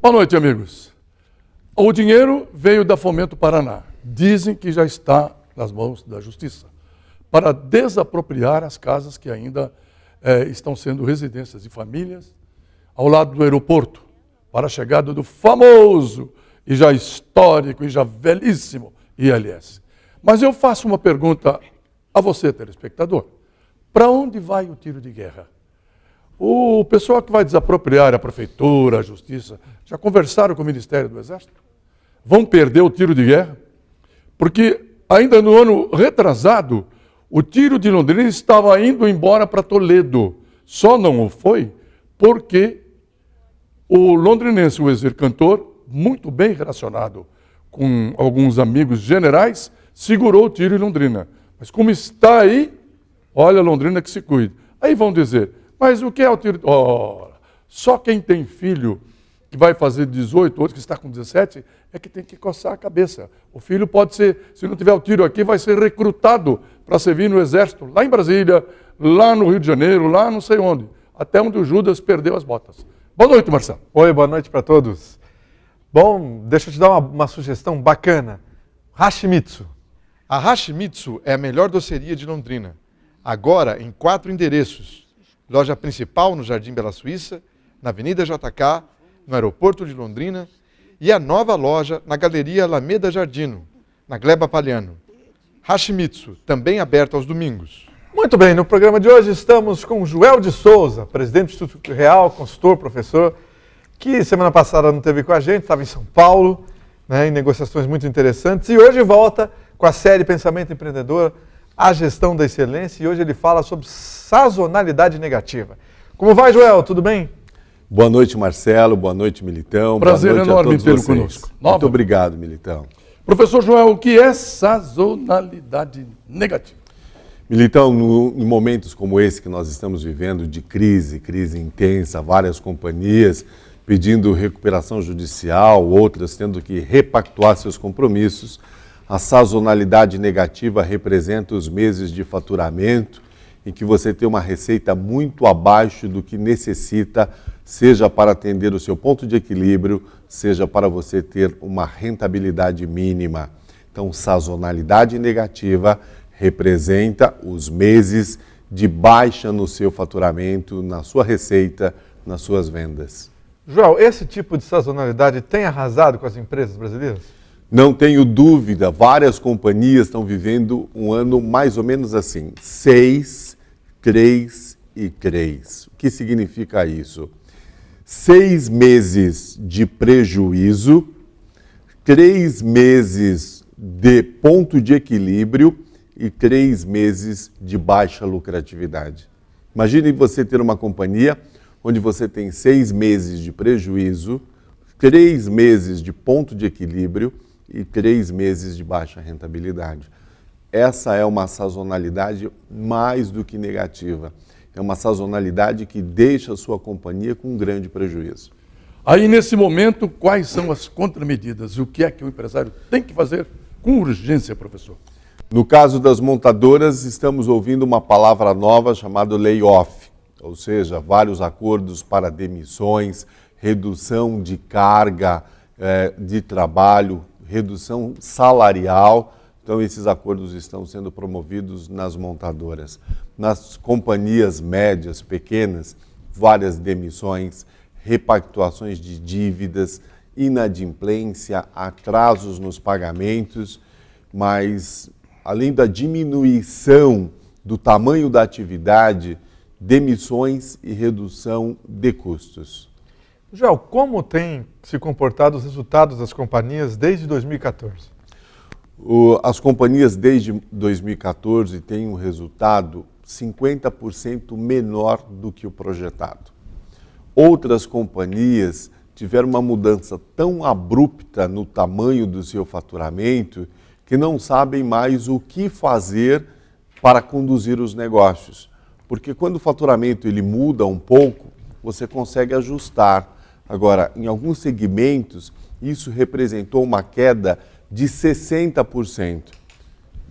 Boa noite, amigos. O dinheiro veio da Fomento Paraná. Dizem que já está nas mãos da Justiça para desapropriar as casas que ainda estão sendo residências de famílias ao lado do aeroporto para a chegada do famoso e já histórico e já velhíssimo ILS. Mas eu faço uma pergunta a você, telespectador. Para onde vai o tiro de guerra? O pessoal que vai desapropriar a prefeitura, a justiça, já conversaram com o Ministério do Exército? Vão perder o tiro de guerra? Porque ainda no ano retrasado, o tiro de Londrina estava indo embora para Toledo. Só não o foi porque o londrinense, o Ezer Cantor, muito bem relacionado com alguns amigos generais, segurou o tiro em Londrina. Mas como está aí, olha, Londrina que se cuide. Aí vão dizer, mas o que é o tiro? Só quem tem filho que vai fazer 18, outro que está com 17, é que tem que coçar a cabeça. O filho pode ser, se não tiver o tiro aqui, vai ser recrutado para servir no Exército, lá em Brasília, lá no Rio de Janeiro, lá não sei onde, até onde o Judas perdeu as botas. Boa noite, Marcelo. Oi, boa noite para todos. Bom, deixa eu te dar uma sugestão bacana. Hashimitsu. A Hashimitsu é a melhor doceria de Londrina. Agora em 4 endereços. Loja principal no Jardim Bela Suíça, na Avenida JK, no Aeroporto de Londrina, e a nova loja na Galeria Alameda Jardino, na Gleba Palhano. Hashimitsu, também aberto aos domingos. Muito bem, no programa de hoje estamos com Joel de Souza, presidente do Instituto Real, consultor, professor, que semana passada não esteve com a gente, estava em São Paulo, em negociações muito interessantes, e hoje volta com a série Pensamento Empreendedor, a gestão da excelência, e hoje ele fala sobre sazonalidade negativa. Como vai, Joel? Tudo bem? Boa noite, Marcelo. Boa noite, Militão. Prazer Boa noite enorme a todos tê-lo vocês. conosco. Muito obrigado, Militão. Professor Joel, o que é sazonalidade negativa? Militão, em momentos como esse que nós estamos vivendo, de crise intensa, várias companhias pedindo recuperação judicial, outras tendo que repactuar seus compromissos, a sazonalidade negativa representa os meses de faturamento em que você tem uma receita muito abaixo do que necessita, seja para atender o seu ponto de equilíbrio, seja para você ter uma rentabilidade mínima. Então, sazonalidade negativa representa os meses de baixa no seu faturamento, na sua receita, nas suas vendas. Joel, esse tipo de sazonalidade tem arrasado com as empresas brasileiras? Não tenho dúvida, várias companhias estão vivendo um ano mais ou menos assim, 6, 3 e 3. O que significa isso? 6 meses de prejuízo, 3 meses de ponto de equilíbrio e 3 meses de baixa lucratividade. Imagine você ter uma companhia onde você tem 6 meses de prejuízo, 3 meses de ponto de equilíbrio e 3 meses de baixa rentabilidade. Essa é uma sazonalidade mais do que negativa. É uma sazonalidade que deixa a sua companhia com um grande prejuízo. Aí, nesse momento, quais são as contramedidas? O que é que o empresário tem que fazer com urgência, professor? No caso das montadoras, estamos ouvindo uma palavra nova chamada layoff, ou seja, vários acordos para demissões, redução de carga de trabalho, redução salarial. Então, esses acordos estão sendo promovidos nas montadoras. Nas companhias médias, pequenas, várias demissões, repactuações de dívidas, inadimplência, atrasos nos pagamentos, mas, além da diminuição do tamanho da atividade, demissões e redução de custos. Joel, como tem se comportado os resultados das companhias desde 2014? As companhias desde 2014 têm um resultado 50% menor do que o projetado. Outras companhias tiveram uma mudança tão abrupta no tamanho do seu faturamento que não sabem mais o que fazer para conduzir os negócios. Porque quando o faturamento ele muda um pouco, você consegue ajustar. Agora, em alguns segmentos, isso representou uma queda de 60%.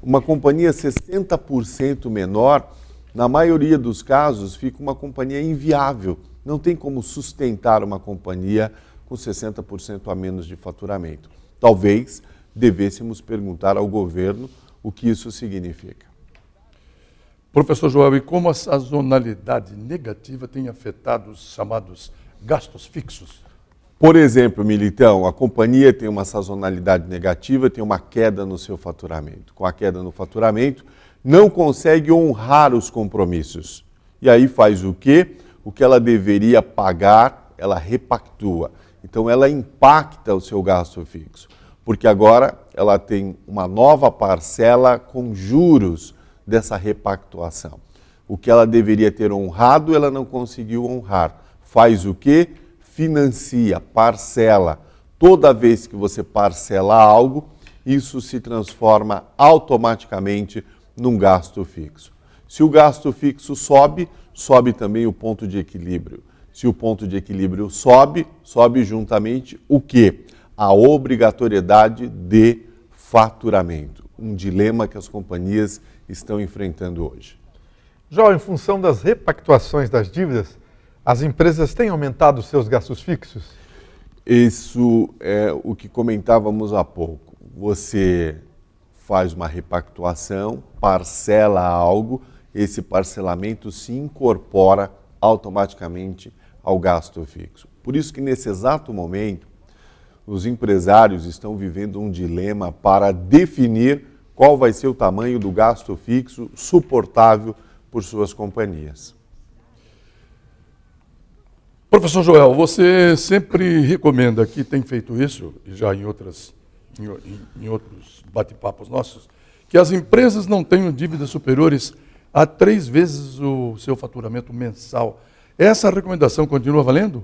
Uma companhia 60% menor, na maioria dos casos, fica uma companhia inviável. Não tem como sustentar uma companhia com 60% a menos de faturamento. Talvez devêssemos perguntar ao governo o que isso significa. Professor Joel, e como a sazonalidade negativa tem afetado os chamados gastos fixos? Por exemplo, Militão, a companhia tem uma sazonalidade negativa, tem uma queda no seu faturamento. Com a queda no faturamento, não consegue honrar os compromissos. E aí faz o quê? O que ela deveria pagar, ela repactua. Então ela impacta o seu gasto fixo, porque agora ela tem uma nova parcela com juros dessa repactuação. O que ela deveria ter honrado, ela não conseguiu honrar. Faz o quê? Financia, parcela. Toda vez que você parcela algo, isso se transforma automaticamente num gasto fixo. Se o gasto fixo sobe, sobe também o ponto de equilíbrio. Se o ponto de equilíbrio sobe, sobe juntamente o quê? A obrigatoriedade de faturamento. Um dilema que as companhias estão enfrentando hoje. João, em função das repactuações das dívidas, as empresas têm aumentado seus gastos fixos? Isso é o que comentávamos há pouco. Você faz uma repactuação, parcela algo, esse parcelamento se incorpora automaticamente ao gasto fixo. Por isso que nesse exato momento, os empresários estão vivendo um dilema para definir qual vai ser o tamanho do gasto fixo suportável por suas companhias. Professor Joel, você sempre recomenda, que tem feito isso, e já em outros bate-papos nossos, que as empresas não tenham dívidas superiores a 3 vezes o seu faturamento mensal. Essa recomendação continua valendo?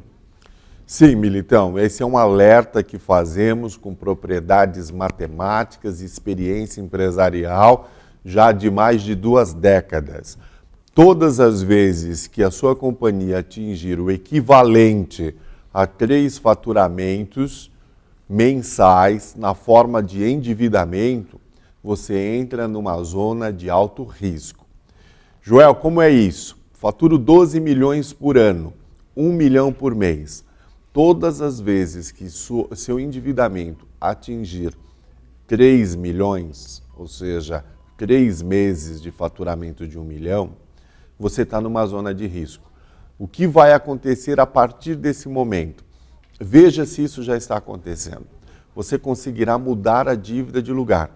Sim, Militão, esse é um alerta que fazemos com propriedades matemáticas e experiência empresarial já de mais de 2 décadas. Todas as vezes que a sua companhia atingir o equivalente a 3 faturamentos mensais na forma de endividamento, você entra numa zona de alto risco. Joel, como é isso? Faturo 12 milhões por ano, 1 milhão por mês. Todas as vezes que seu endividamento atingir 3 milhões, ou seja, 3 meses de faturamento de 1 milhão, você está numa zona de risco. O que vai acontecer a partir desse momento? Veja se isso já está acontecendo. Você conseguirá mudar a dívida de lugar.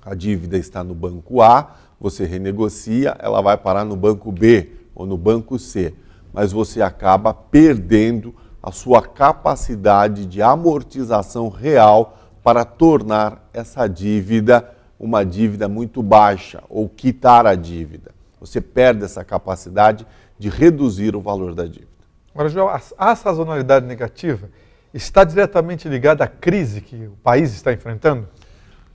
A dívida está no banco A, você renegocia, ela vai parar no banco B ou no banco C, mas você acaba perdendo a sua capacidade de amortização real para tornar essa dívida uma dívida muito baixa ou quitar a dívida. Você perde essa capacidade de reduzir o valor da dívida. Agora, João, a sazonalidade negativa está diretamente ligada à crise que o país está enfrentando?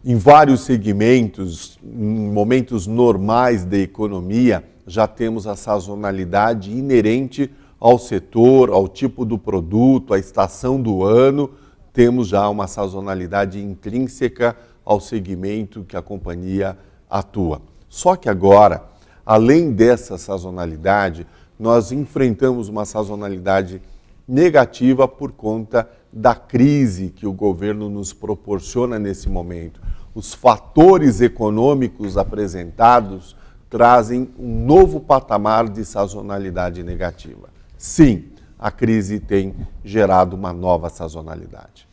Em vários segmentos, em momentos normais da economia, já temos a sazonalidade inerente ao setor, ao tipo do produto, à estação do ano. Temos já uma sazonalidade intrínseca ao segmento que a companhia atua. Só que agora, além dessa sazonalidade, nós enfrentamos uma sazonalidade negativa por conta da crise que o governo nos proporciona nesse momento. Os fatores econômicos apresentados trazem um novo patamar de sazonalidade negativa. Sim, a crise tem gerado uma nova sazonalidade.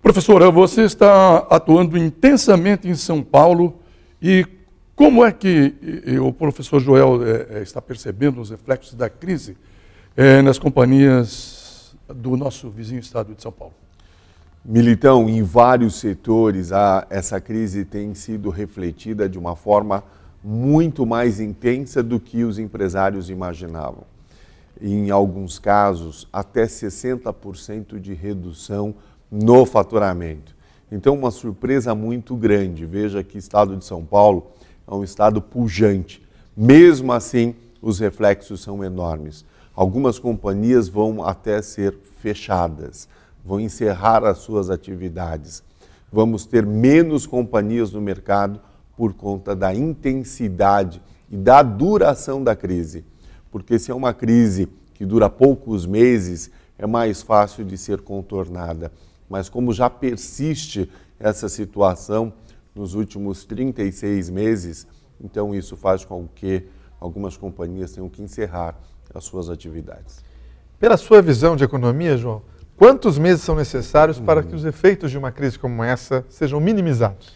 Professora, você está atuando intensamente em São Paulo e como é que o professor Joel está percebendo os reflexos da crise nas companhias do nosso vizinho estado de São Paulo? Militão, em vários setores, essa crise tem sido refletida de uma forma muito mais intensa do que os empresários imaginavam. Em alguns casos, até 60% de redução no faturamento. Então, uma surpresa muito grande. Veja que o estado de São Paulo é um estado pujante. Mesmo assim, os reflexos são enormes. Algumas companhias vão até ser fechadas, vão encerrar as suas atividades. Vamos ter menos companhias no mercado por conta da intensidade e da duração da crise. Porque se é uma crise que dura poucos meses, é mais fácil de ser contornada. Mas como já persiste essa situação nos últimos 36 meses, então isso faz com que algumas companhias tenham que encerrar as suas atividades. Pela sua visão de economia, João, quantos meses são necessários para que os efeitos de uma crise como essa sejam minimizados?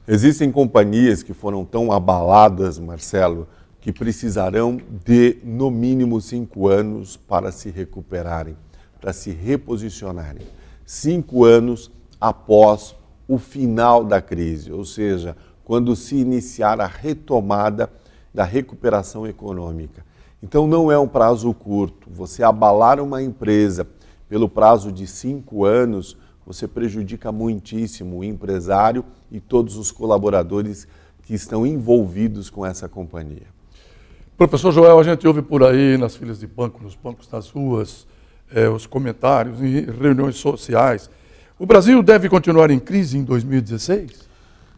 Existem companhias que foram tão abaladas, Marcelo, que precisarão de, no mínimo, 5 anos para se recuperarem, para se reposicionarem. 5 anos após o final da crise, ou seja, quando se iniciar a retomada da recuperação econômica. Então não é um prazo curto. Você abalar uma empresa pelo prazo de 5 anos, você prejudica muitíssimo o empresário e todos os colaboradores que estão envolvidos com essa companhia. Professor Joel, a gente ouve por aí nas filas de banco, nos bancos das ruas, os comentários em reuniões sociais. O Brasil deve continuar em crise em 2016?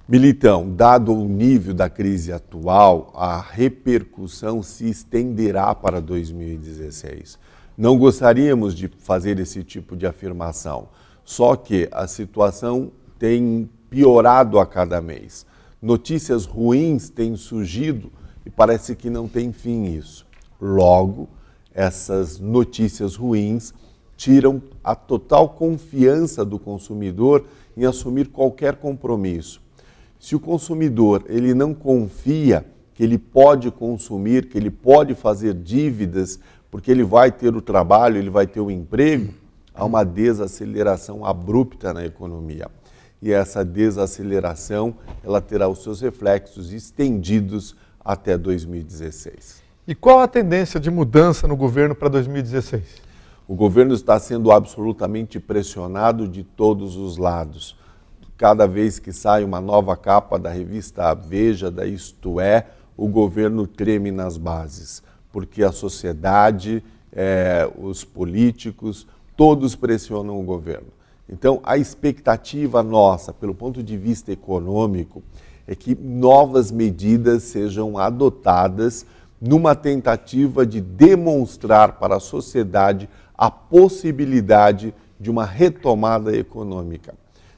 Militão, dado o nível da crise atual, a repercussão se estenderá para 2016. Não gostaríamos de fazer esse tipo de afirmação, só que a situação tem piorado a cada mês. Notícias ruins têm surgido e parece que não tem fim isso. Logo, essas notícias ruins tiram a total confiança do consumidor em assumir qualquer compromisso. Se o consumidor ele não confia que ele pode consumir, que ele pode fazer dívidas, porque ele vai ter o trabalho, ele vai ter o emprego, há uma desaceleração abrupta na economia. E essa desaceleração ela terá os seus reflexos estendidos até 2016. E qual a tendência de mudança no governo para 2016? O governo está sendo absolutamente pressionado de todos os lados. Cada vez que sai uma nova capa da revista Veja, da Isto É, o governo treme nas bases, porque a sociedade, os políticos, todos pressionam o governo. Então, a expectativa nossa, pelo ponto de vista econômico, é que novas medidas sejam adotadas numa tentativa de demonstrar para a sociedade a possibilidade de uma retomada econômica.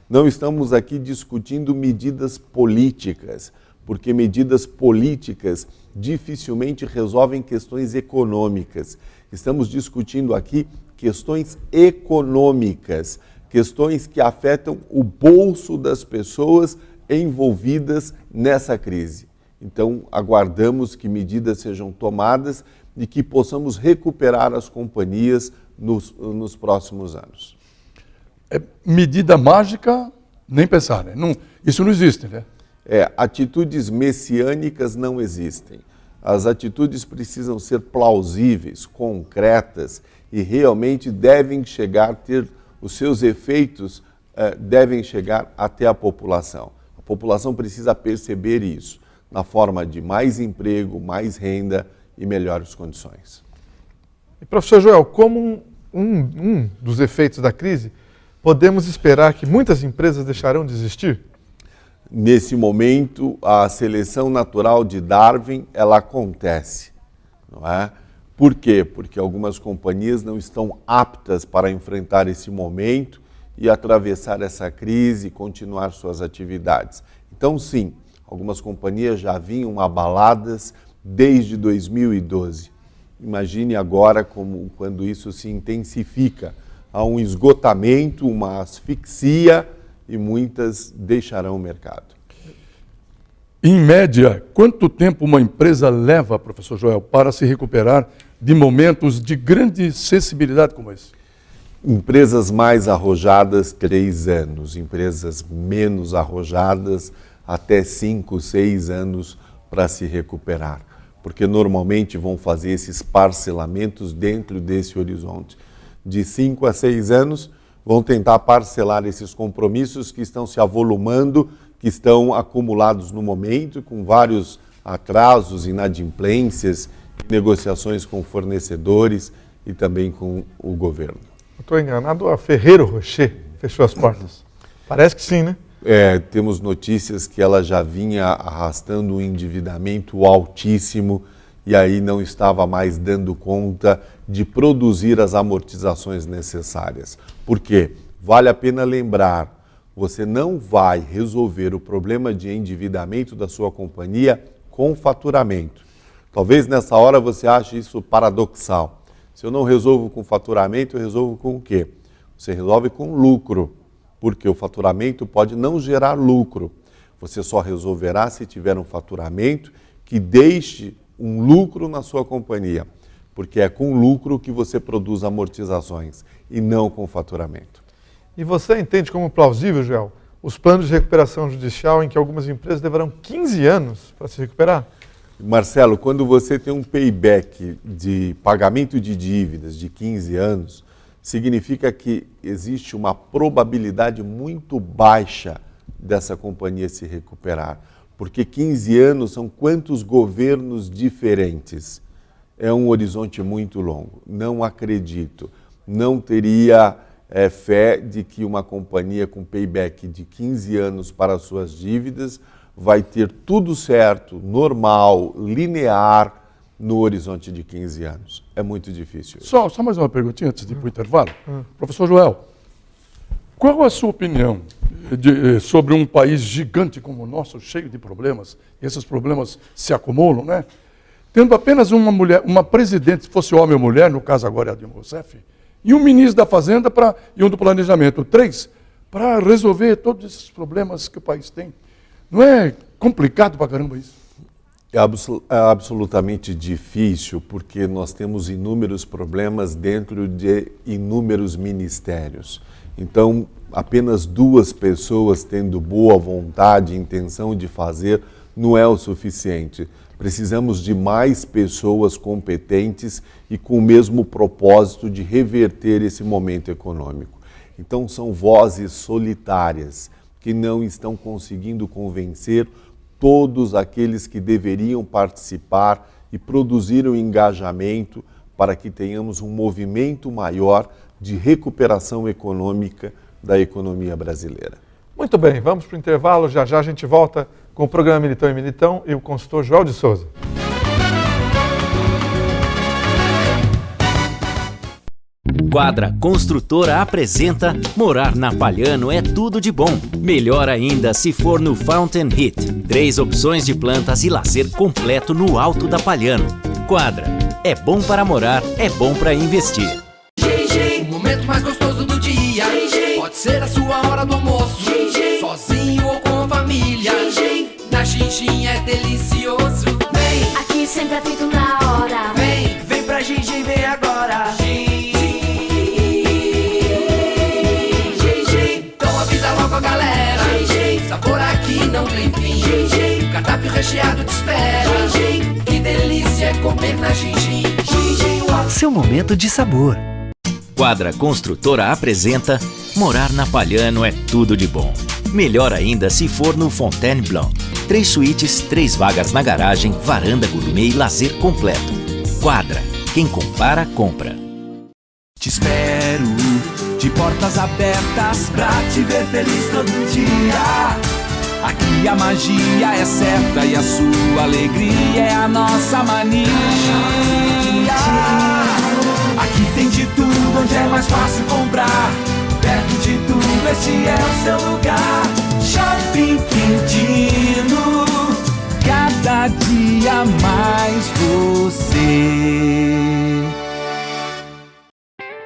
Não estamos aqui discutindo medidas políticas, porque medidas políticas dificilmente resolvem questões econômicas. Estamos discutindo aqui questões econômicas, questões que afetam o bolso das pessoas envolvidas nessa crise. Então, aguardamos que medidas sejam tomadas e que possamos recuperar as companhias nos próximos anos. Medida mágica, nem pensar, né? Isso não existe, né? Atitudes messiânicas não existem. As atitudes precisam ser plausíveis, concretas e realmente devem chegar, ter os seus efeitos, devem chegar até a população. A população precisa perceber isso, na forma de mais emprego, mais renda e melhores condições. E, professor Joel, como um dos efeitos da crise, podemos esperar que muitas empresas deixarão de existir? Nesse momento, a seleção natural de Darwin, ela acontece, não é? Por quê? Porque algumas companhias não estão aptas para enfrentar esse momento e atravessar essa crise e continuar suas atividades. Então, sim, algumas companhias já vinham abaladas desde 2012. Imagine agora quando isso se intensifica. Há um esgotamento, uma asfixia e muitas deixarão o mercado. Em média, quanto tempo uma empresa leva, professor Joel, para se recuperar de momentos de grande sensibilidade como esse? Empresas mais arrojadas, 3 anos. Empresas menos arrojadas, até 5, 6 anos para se recuperar. Porque normalmente vão fazer esses parcelamentos dentro desse horizonte. De 5 a 6 anos, vão tentar parcelar esses compromissos que estão se avolumando, que estão acumulados no momento, com vários atrasos, inadimplências, negociações com fornecedores e também com o governo. Estou enganado, a Ferreiro Rocher fechou as portas. Parece que sim, né? Temos notícias que ela já vinha arrastando um endividamento altíssimo e aí não estava mais dando conta de produzir as amortizações necessárias. Por quê? Vale a pena lembrar, você não vai resolver o problema de endividamento da sua companhia com faturamento. Talvez nessa hora você ache isso paradoxal. Se eu não resolvo com faturamento, eu resolvo com o quê? Você resolve com lucro, porque o faturamento pode não gerar lucro. Você só resolverá se tiver um faturamento que deixe um lucro na sua companhia, porque é com lucro que você produz amortizações e não com faturamento. E você entende como plausível, Joel, os planos de recuperação judicial em que algumas empresas levarão 15 anos para se recuperar? Marcelo, quando você tem um payback de pagamento de dívidas de 15 anos, significa que existe uma probabilidade muito baixa dessa companhia se recuperar. Porque 15 anos são quantos governos diferentes? É um horizonte muito longo. Não acredito. Não teria fé de que uma companhia com payback de 15 anos para suas dívidas vai ter tudo certo, normal, linear, no horizonte de 15 anos. É muito difícil. Só mais uma perguntinha antes de ir para o intervalo. Professor Joel, qual a sua opinião sobre um país gigante como o nosso, cheio de problemas, e esses problemas se acumulam, né? Tendo apenas uma mulher, uma presidente, se fosse homem ou mulher, no caso agora é a Dilma Rousseff, e um ministro da Fazenda e um do Planejamento, 3, para resolver todos esses problemas que o país tem. Não é complicado pra caramba isso? É absolutamente difícil, porque nós temos inúmeros problemas dentro de inúmeros ministérios. Então, apenas 2 pessoas tendo boa vontade e intenção de fazer não é o suficiente. Precisamos de mais pessoas competentes e com o mesmo propósito de reverter esse momento econômico. Então, são vozes solitárias que não estão conseguindo convencer todos aqueles que deveriam participar e produzir um engajamento para que tenhamos um movimento maior de recuperação econômica da economia brasileira. Muito bem, vamos para o intervalo. Já já a gente volta com o programa Militão e Militão e o consultor Joel de Souza. Quadra Construtora apresenta Morar na Palhano é tudo de bom. Melhor ainda se for no Fountain Heat. 3 opções de plantas e lazer completo no alto da Palhano. Quadra, é bom para morar, é bom para investir. O momento mais gostoso do dia. Pode ser a sua hora do almoço, sozinho ou com a família. Na Xinxin é delicioso. Vem, aqui sempre é feito na hora. vem pra Xinxin, vem agora. Então avisa logo a galera. Sabor aqui não tem fim. Cardápio recheado te espera. Que delícia é comer na Xinxin. Seu momento de sabor. Quadra Construtora apresenta Morar na Palhano é tudo de bom. Melhor ainda se for no Fontaine Blanc. 3 suítes, 3 vagas na garagem, varanda gourmet e lazer completo. Quadra, quem compara, compra. Te espero de portas abertas pra te ver feliz todo dia. Aqui a magia é certa e a sua alegria é a nossa mania. Aqui tem de tudo, onde é mais fácil comprar. Perto de tudo, este é o seu lugar. Shopping Quintino, cada dia mais você.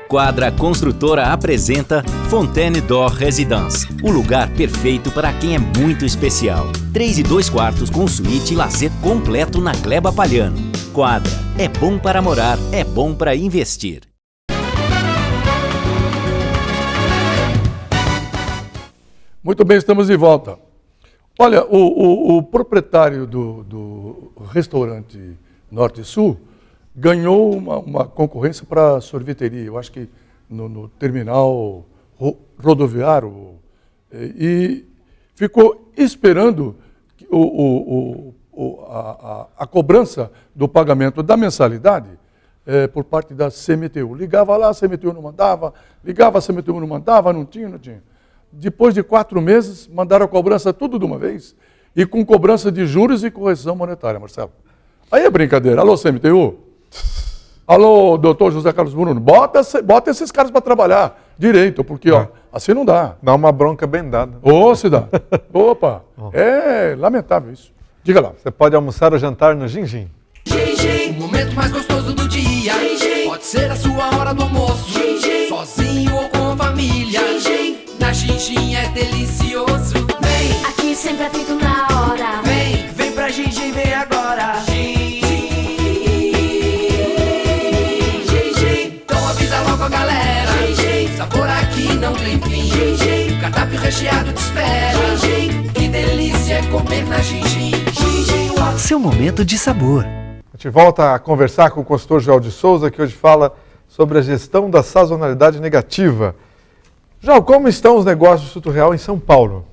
Quadra Construtora apresenta Fontaine d'Or Residence, o lugar perfeito para quem é muito especial. 3 e 2 quartos com suíte e lazer completo na Gleba Palhano. Quadra, é bom para morar, é bom para investir. Muito bem, estamos de volta. Olha, o proprietário do restaurante Norte e Sul ganhou uma concorrência para sorveteria, eu acho que no terminal rodoviário, e ficou esperando a cobrança do pagamento da mensalidade por parte da CMTU. Ligava lá, a CMTU não mandava, ligava, a CMTU não mandava, não tinha. Depois de 4 meses, mandaram a cobrança tudo de uma vez, e com cobrança de juros e correção monetária, Marcelo. Aí é brincadeira. Alô, CMTU? Alô, doutor José Carlos Bruno, bota esses caras para trabalhar direito, porque ó, assim não dá. Dá uma bronca bem dada. Ô, se dá. Opa, é lamentável isso. Diga lá. Você pode almoçar ou jantar no Gin-Gin. O momento mais gostoso do dia. Pode ser a sua hora do almoço. Sozinho ou com a família. Na Gin-Gin é delicioso. Vem, Aqui sempre é feito na hora. vem pra Gin-Gin, vem agora. Então avisa logo a galera. Sabor aqui não tem fim. O cardápio recheado te espera. Que delícia é comer na Gin-Gin. Seu momento de sabor. A gente volta a conversar com o consultor Joel de Souza, que hoje fala sobre a gestão da sazonalidade negativa. Joel, como estão os negócios do Instituto Real em São Paulo?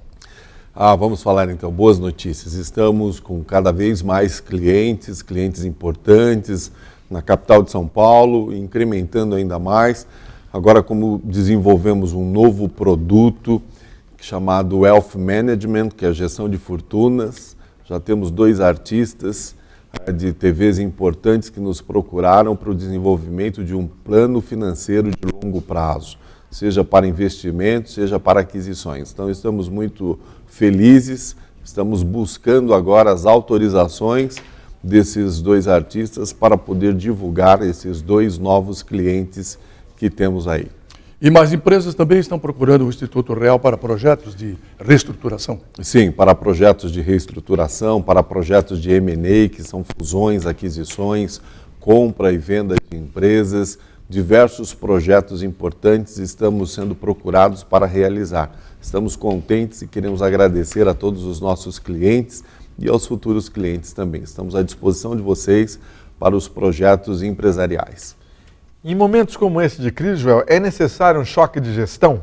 Vamos falar então, boas notícias. Estamos com cada vez mais clientes importantes na capital de São Paulo, incrementando ainda mais. Agora, como desenvolvemos um novo produto chamado Wealth Management, que é a gestão de fortunas, já temos 2 artistas de TVs importantes que nos procuraram para o desenvolvimento de um plano financeiro de longo prazo, seja para investimentos, seja para aquisições. Então, estamos muito felizes, estamos buscando agora as autorizações desses 2 artistas para poder divulgar esses 2 novos clientes que temos aí. E mais empresas também estão procurando o Instituto Real para projetos de reestruturação? Sim, para projetos de reestruturação, para projetos de M&A, que são fusões, aquisições, compra e venda de empresas, diversos projetos importantes estamos sendo procurados para realizar. Estamos contentes e queremos agradecer a todos os nossos clientes e aos futuros clientes também. Estamos à disposição de vocês para os projetos empresariais. Em momentos como esse de crise, Joel, é necessário um choque de gestão?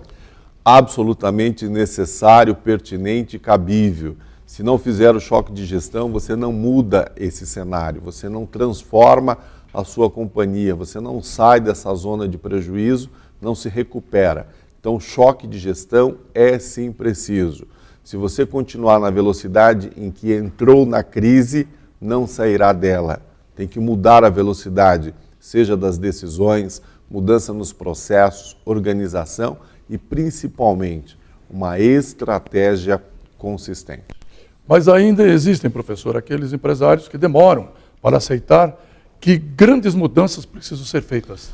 Absolutamente necessário, pertinente e cabível. Se não fizer o choque de gestão, você não muda esse cenário, você não transforma a sua companhia, você não sai dessa zona de prejuízo, não se recupera. Então, choque de gestão é sim preciso. Se você continuar na velocidade em que entrou na crise, não sairá dela. Tem que mudar a velocidade, seja das decisões, mudança nos processos, organização e, principalmente, uma estratégia consistente. Mas ainda existem, professor, aqueles empresários que demoram para aceitar que grandes mudanças precisam ser feitas.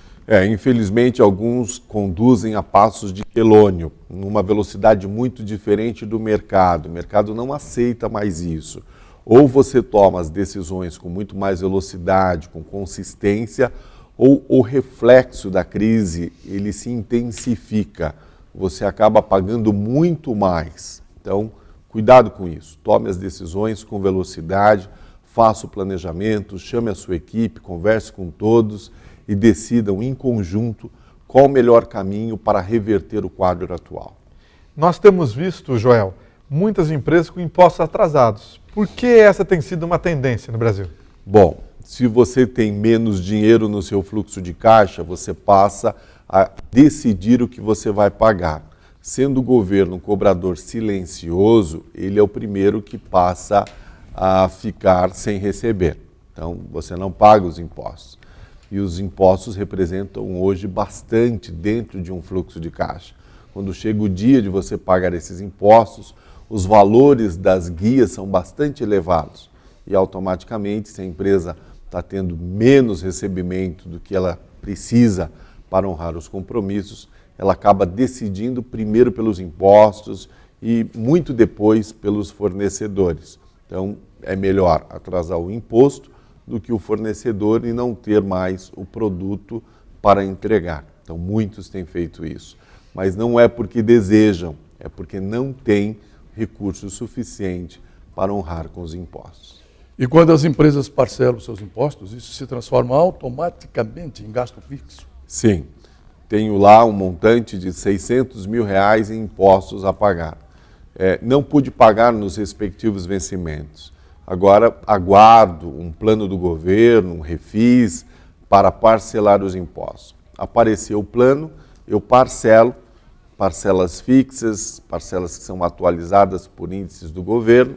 Infelizmente, alguns conduzem a passos de quelônio, numa velocidade muito diferente do mercado. O mercado não aceita mais isso. Ou você toma as decisões com muito mais velocidade, com consistência, ou o reflexo da crise, ele se intensifica. Você acaba pagando muito mais. Então, cuidado com isso. Tome as decisões com velocidade, faça o planejamento, chame a sua equipe, converse com todos e decidam em conjunto qual o melhor caminho para reverter o quadro atual. Nós temos visto, Joel, muitas empresas com impostos atrasados. Por que essa tem sido uma tendência no Brasil? Bom, se você tem menos dinheiro no seu fluxo de caixa, você passa a decidir o que você vai pagar. Sendo o governo um cobrador silencioso, ele é o primeiro que passa a ficar sem receber. Então, você não paga os impostos. E os impostos representam hoje bastante dentro de um fluxo de caixa. Quando chega o dia de você pagar esses impostos, os valores das guias são bastante elevados. E automaticamente, se a empresa está tendo menos recebimento do que ela precisa para honrar os compromissos, ela acaba decidindo primeiro pelos impostos e muito depois pelos fornecedores. Então, é melhor atrasar o imposto do que o fornecedor e não ter mais o produto para entregar. Então, muitos têm feito isso. Mas não é porque desejam, é porque não têm recurso suficiente para honrar com os impostos. E quando as empresas parcelam seus impostos, isso se transforma automaticamente em gasto fixo? Sim. Tenho lá um montante de R$600 mil em impostos a pagar. Não pude pagar nos respectivos vencimentos. Agora aguardo um plano do governo, um refis, para parcelar os impostos. Apareceu o plano, eu parcelo, parcelas fixas, parcelas que são atualizadas por índices do governo,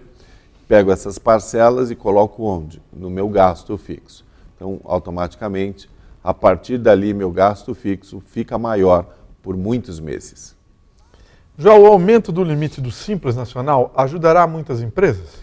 pego essas parcelas e coloco onde? No meu gasto fixo. Então, automaticamente, a partir dali, meu gasto fixo fica maior por muitos meses. Já o aumento do limite do Simples Nacional ajudará muitas empresas?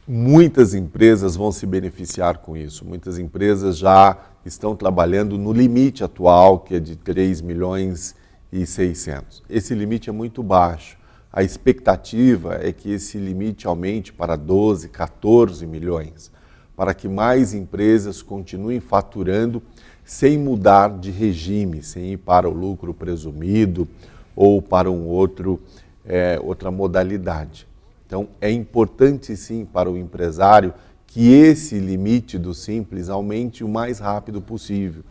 Muitas empresas vão se beneficiar com isso. Muitas empresas já estão trabalhando no limite atual, que é de 3 milhões e 600. Esse limite é muito baixo. A expectativa é que esse limite aumente para 12, 14 milhões, para que mais empresas continuem faturando sem mudar de regime, sem ir para o lucro presumido ou para outra modalidade. Então, é importante sim para o empresário que esse limite do Simples aumente o mais rápido possível.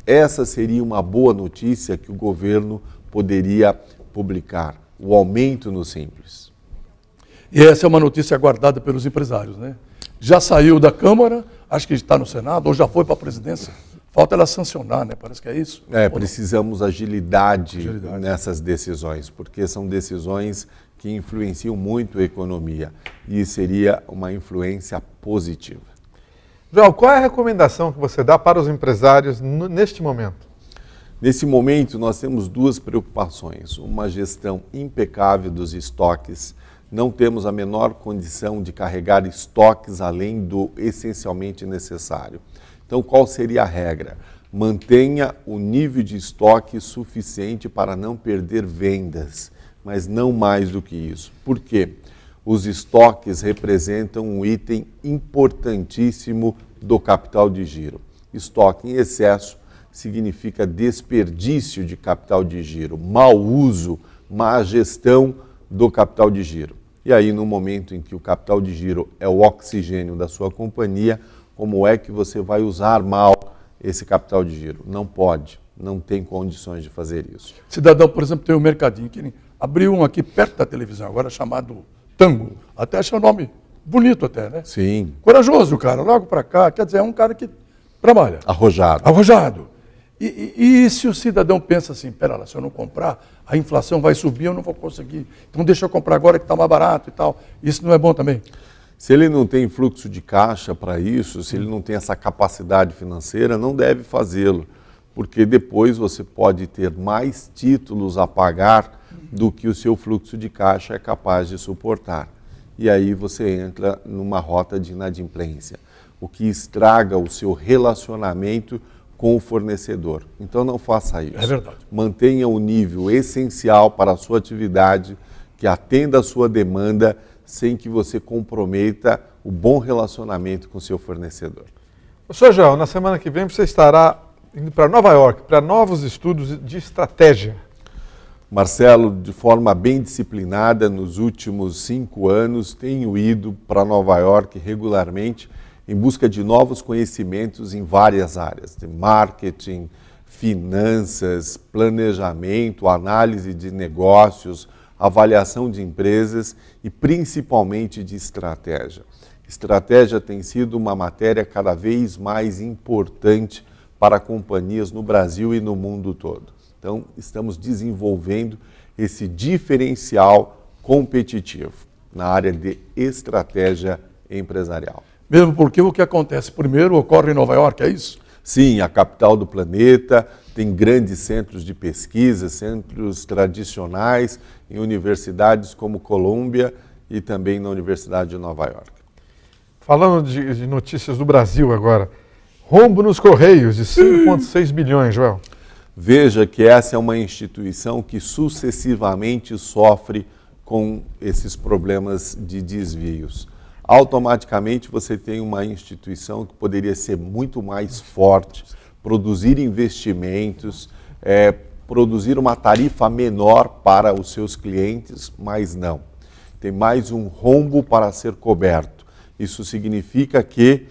Essa seria uma boa notícia que o governo poderia publicar, o aumento no Simples. E essa é uma notícia aguardada pelos empresários, né? Já saiu da Câmara, acho que está no Senado, ou já foi para a presidência. Falta ela sancionar, né? Parece que é isso. Precisamos agilidade nessas decisões, porque são decisões que influenciam muito a economia e seria uma influência positiva. João, qual é a recomendação que você dá para os empresários neste momento? Nesse momento, nós temos duas preocupações. Uma gestão impecável dos estoques. Não temos a menor condição de carregar estoques além do essencialmente necessário. Então, qual seria a regra? Mantenha o nível de estoque suficiente para não perder vendas, mas não mais do que isso. Por quê? Os estoques representam um item importantíssimo do capital de giro. Estoque em excesso significa desperdício de capital de giro, mau uso, má gestão do capital de giro. E aí, no momento em que o capital de giro é o oxigênio da sua companhia, como é que você vai usar mal esse capital de giro? Não pode, não tem condições de fazer isso. Cidadão, por exemplo, tem um mercadinho que abriu um aqui perto da televisão, agora chamado Tango. Até achei o nome bonito até, né? Sim. Corajoso o cara, logo para cá, quer dizer, é um cara que trabalha. Arrojado. Arrojado. E se o cidadão pensa assim, pera lá, se eu não comprar, a inflação vai subir, eu não vou conseguir. Então deixa eu comprar agora que está mais barato e tal. Isso não é bom também? Se ele não tem fluxo de caixa para isso, se ele não tem essa capacidade financeira, não deve fazê-lo, porque depois você pode ter mais títulos a pagar do que o seu fluxo de caixa é capaz de suportar. E aí você entra numa rota de inadimplência, o que estraga o seu relacionamento com o fornecedor. Então não faça isso. É verdade. Mantenha o nível essencial para a sua atividade, que atenda a sua demanda, sem que você comprometa o bom relacionamento com o seu fornecedor. Professor João, na semana que vem você estará indo para Nova York, para novos estudos de estratégia. Marcelo, de forma bem disciplinada, nos últimos 5 anos, tenho ido para Nova York regularmente em busca de novos conhecimentos em várias áreas, de marketing, finanças, planejamento, análise de negócios, avaliação de empresas e principalmente de estratégia. Estratégia tem sido uma matéria cada vez mais importante para companhias no Brasil e no mundo todo. Então, estamos desenvolvendo esse diferencial competitivo na área de estratégia empresarial. Mesmo porque o que acontece primeiro ocorre em Nova York, é isso? Sim, a capital do planeta, tem grandes centros de pesquisa, centros tradicionais em universidades como Colômbia e também na Universidade de Nova York. Falando de notícias do Brasil agora, rombo nos Correios de 5,6 bilhões, Joel. Veja que essa é uma instituição que sucessivamente sofre com esses problemas de desvios. Automaticamente você tem uma instituição que poderia ser muito mais forte, produzir investimentos, produzir uma tarifa menor para os seus clientes, mas não. Tem mais um rombo para ser coberto. Isso significa que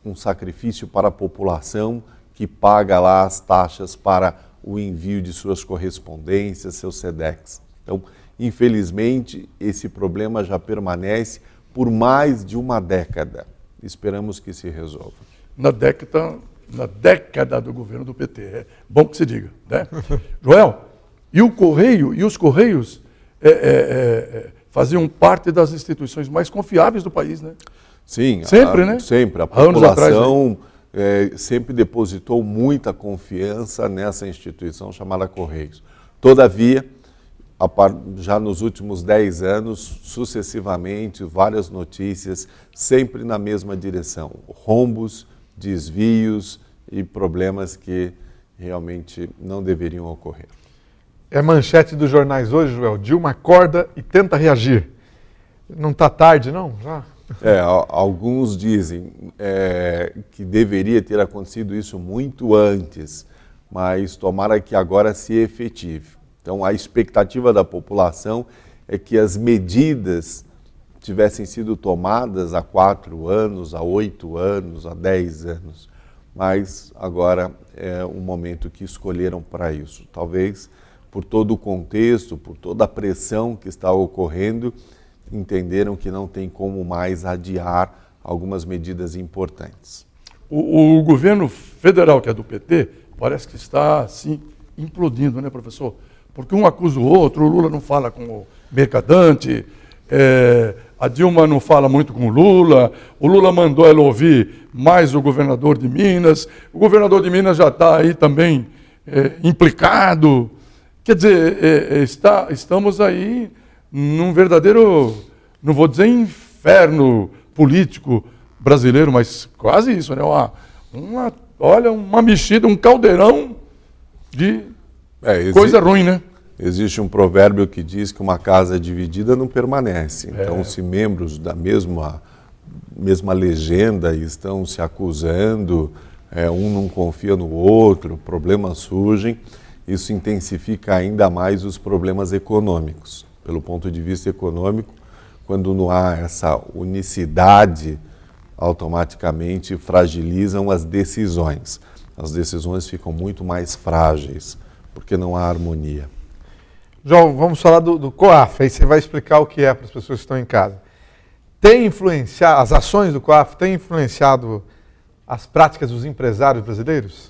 um sacrifício para a população que paga lá as taxas para o envio de suas correspondências, seus SEDEX. Então, infelizmente, esse problema já permanece por mais de uma década. Esperamos que se resolva. Na década do governo do PT. É bom que se diga, né? Joel, e o Correio, e os Correios faziam parte das instituições mais confiáveis do país, né? Sim, Sempre, né? Sempre. A Há anos atrás, população sempre depositou muita confiança nessa instituição chamada Correios. Todavia, já nos últimos 10 anos, sucessivamente, várias notícias, sempre na mesma direção. Rombos, desvios e problemas que realmente não deveriam ocorrer. É manchete dos jornais hoje, Joel. Dilma acorda e tenta reagir. Não está tarde, não? Já? Alguns dizem que deveria ter acontecido isso muito antes, mas tomara que agora se efetive. Então, a expectativa da população é que as medidas tivessem sido tomadas há 4 anos, há 8 anos, há 10 anos, mas agora é um momento que escolheram para isso. Talvez por todo o contexto, por toda a pressão que está ocorrendo, entenderam que não tem como mais adiar algumas medidas importantes. O governo federal, que é do PT, parece que está, assim, implodindo, né, professor? Porque um acusa o outro, o Lula não fala com o Mercadante, a Dilma não fala muito com o Lula mandou ela ouvir mais o governador de Minas, o governador de Minas já está aí também implicado. Quer dizer, estamos aí num verdadeiro, não vou dizer inferno político brasileiro, mas quase isso, né? Olha, uma mexida, um caldeirão de coisa ruim, né? Existe um provérbio que diz que uma casa dividida não permanece. Então, se membros da mesma legenda estão se acusando, um não confia no outro, problemas surgem, isso intensifica ainda mais os problemas econômicos. Pelo ponto de vista econômico, quando não há essa unicidade, automaticamente fragilizam as decisões. As decisões ficam muito mais frágeis, porque não há harmonia. João, vamos falar do COAF, aí você vai explicar o que é para as pessoas que estão em casa. As ações do COAF têm influenciado as práticas dos empresários brasileiros?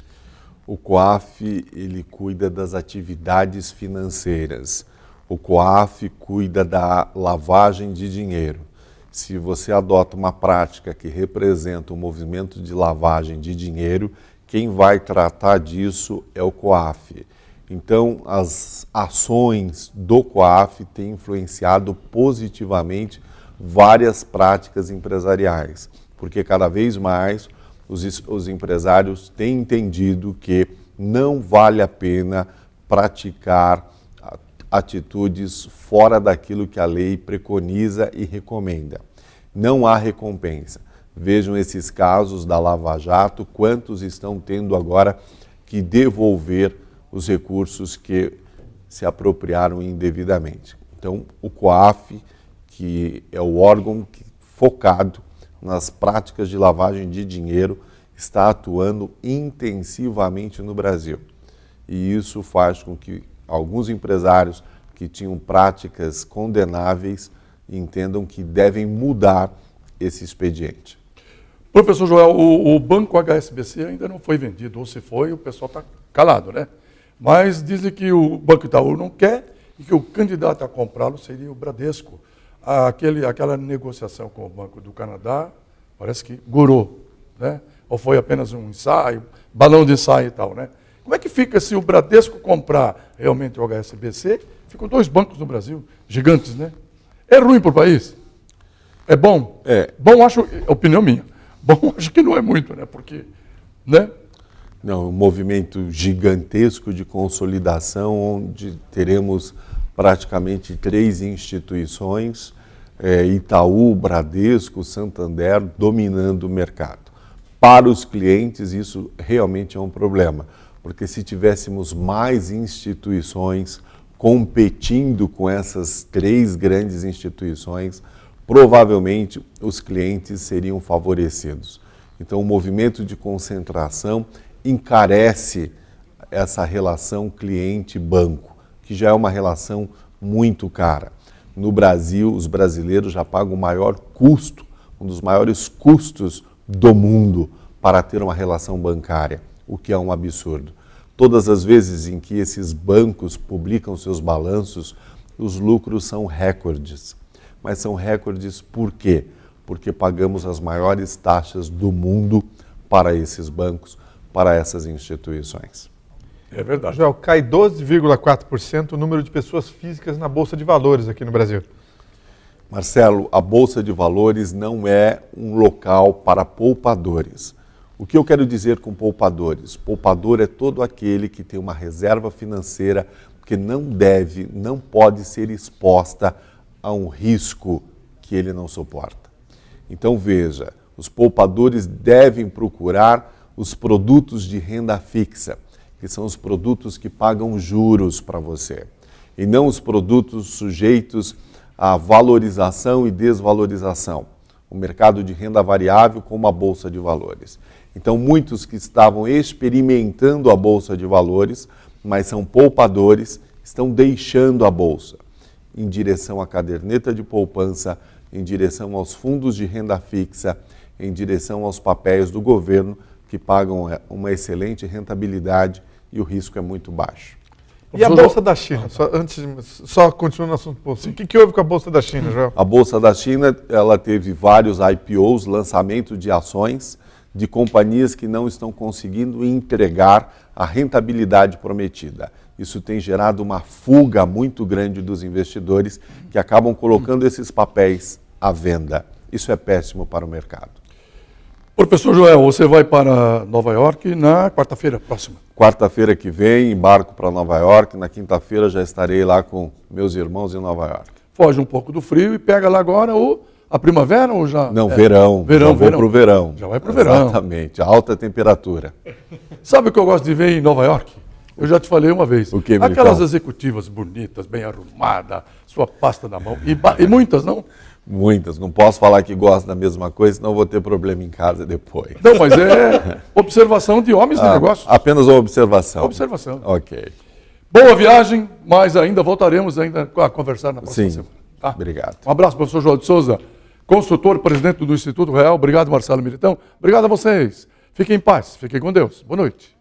O COAF, ele cuida das atividades financeiras. O COAF cuida da lavagem de dinheiro. Se você adota uma prática que representa um movimento de lavagem de dinheiro, quem vai tratar disso é o COAF. Então, as ações do COAF têm influenciado positivamente várias práticas empresariais, porque cada vez mais os empresários têm entendido que não vale a pena praticar atitudes fora daquilo que a lei preconiza e recomenda. Não há recompensa. Vejam esses casos da Lava Jato, quantos estão tendo agora que devolver os recursos que se apropriaram indevidamente. Então, o COAF, que é o órgão focado nas práticas de lavagem de dinheiro, está atuando intensivamente no Brasil. E isso faz com que alguns empresários que tinham práticas condenáveis entendam que devem mudar esse expediente. Professor Joel, o banco HSBC ainda não foi vendido, ou se foi, o pessoal está calado, né? Mas dizem que o Banco Itaú não quer e que o candidato a comprá-lo seria o Bradesco. Aquela negociação com o Banco do Canadá parece que gorou, né? Ou foi apenas um ensaio, balão de ensaio e tal, né? Como é que fica se o Bradesco comprar realmente o HSBC? Ficam 2 bancos no Brasil, gigantes, né? É ruim para o país? É bom? Bom, acho, opinião minha, bom, acho que não é muito, né? Porque, né? Não, um movimento gigantesco de consolidação, onde teremos praticamente 3 instituições, Itaú, Bradesco, Santander, dominando o mercado. Para os clientes, isso realmente é um problema, porque se tivéssemos mais instituições competindo com essas 3 grandes instituições, provavelmente os clientes seriam favorecidos. Então, o movimento de concentração encarece essa relação cliente-banco, que já é uma relação muito cara. No Brasil, os brasileiros já pagam o maior custo, um dos maiores custos do mundo para ter uma relação bancária, o que é um absurdo. Todas as vezes em que esses bancos publicam seus balanços, os lucros são recordes. mas são recordes por quê? Porque pagamos as maiores taxas do mundo para esses bancos, para essas instituições. É verdade. Joel, cai 12,4% o número de pessoas físicas na Bolsa de Valores aqui no Brasil. Marcelo, a Bolsa de Valores não é um local para poupadores. O que eu quero dizer com poupadores? Poupador é todo aquele que tem uma reserva financeira que não pode ser exposta a um risco que ele não suporta. Então veja, os poupadores devem procurar os produtos de renda fixa, que são os produtos que pagam juros para você, e não os produtos sujeitos à valorização e desvalorização. O mercado de renda variável como a Bolsa de Valores. Então, muitos que estavam experimentando a Bolsa de Valores, mas são poupadores, estão deixando a Bolsa em direção à caderneta de poupança, em direção aos fundos de renda fixa, em direção aos papéis do governo, que pagam uma excelente rentabilidade e o risco é muito baixo. E a Bolsa da China? Só continuando no assunto Bolsa. O que houve com a Bolsa da China, Joel? A Bolsa da China, ela teve vários IPOs, lançamento de ações de companhias que não estão conseguindo entregar a rentabilidade prometida. Isso tem gerado uma fuga muito grande dos investidores que acabam colocando esses papéis à venda. Isso é péssimo para o mercado. Professor Joel, você vai para Nova York na quarta-feira próxima. Quarta-feira que vem, embarco para Nova York. Na quinta-feira já estarei lá com meus irmãos em Nova York. Foge um pouco do frio e pega lá agora a primavera ou já? Não, verão. Já vou para o verão. Já vai para o verão. Exatamente, alta temperatura. Sabe o que eu gosto de ver em Nova York? Eu já te falei uma vez. O que, aquelas executivas bonitas, bem arrumadas, sua pasta na mão. E muitas, não? Muitas. Não posso falar que gosto da mesma coisa, senão vou ter problema em casa depois. Não, mas é observação de homens de negócio. Apenas uma observação. Observação. Ok. Boa viagem, mas ainda voltaremos a conversar na próxima semana. Tá? Obrigado. Um abraço, professor Joel de Souza, consultor, presidente do Instituto Real. Obrigado, Marcelo Militão. Obrigado a vocês. Fiquem em paz, fiquem com Deus. Boa noite.